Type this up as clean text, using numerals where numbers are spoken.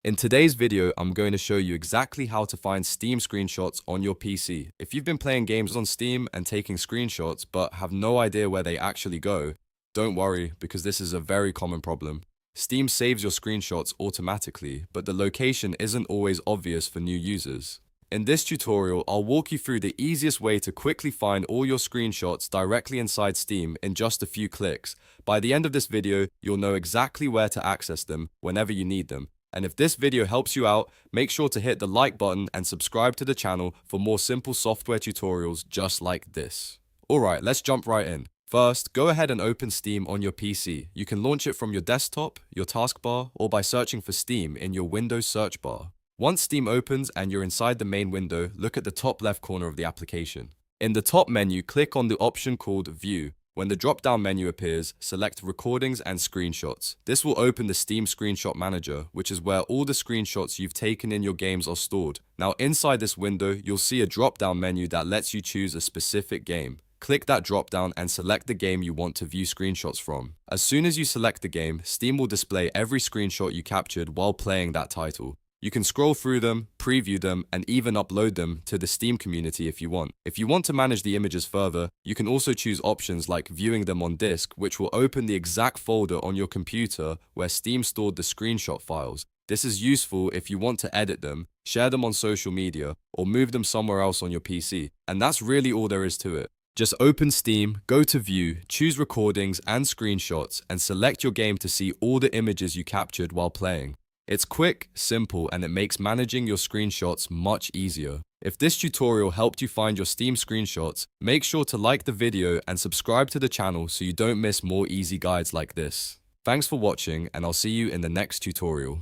In today's video, I'm going to show you exactly how to find Steam screenshots on your PC. If you've been playing games on Steam and taking screenshots but have no idea where they actually go, don't worry because this is a very common problem. Steam saves your screenshots automatically, but the location isn't always obvious for new users. In this tutorial, I'll walk you through the easiest way to quickly find all your screenshots directly inside Steam in just a few clicks. By the end of this video, you'll know exactly where to access them whenever you need them. And if this video helps you out, make sure to hit the like button and subscribe to the channel for more simple software tutorials just like this. Alright, let's jump right in. First, go ahead and open Steam on your PC. You can launch it from your desktop, your taskbar, or by searching for Steam in your Windows search bar. Once Steam opens and you're inside the main window, look at the top left corner of the application. In the top menu, click on the option called View. When the drop-down menu appears, select Recordings and Screenshots. This will open the Steam Screenshot Manager, which is where all the screenshots you've taken in your games are stored. Now inside this window, you'll see a drop-down menu that lets you choose a specific game. Click that drop-down and select the game you want to view screenshots from. As soon as you select the game, Steam will display every screenshot you captured while playing that title. You can scroll through them, preview them, and even upload them to the Steam community if you want. If you want to manage the images further, you can also choose options like viewing them on disk, which will open the exact folder on your computer where Steam stored the screenshot files. This is useful if you want to edit them, share them on social media, or move them somewhere else on your PC. And that's really all there is to it. Just open Steam, go to View, choose Recordings and Screenshots, and select your game to see all the images you captured while playing. It's quick, simple, and it makes managing your screenshots much easier. If this tutorial helped you find your Steam screenshots, make sure to like the video and subscribe to the channel so you don't miss more easy guides like this. Thanks for watching, and I'll see you in the next tutorial.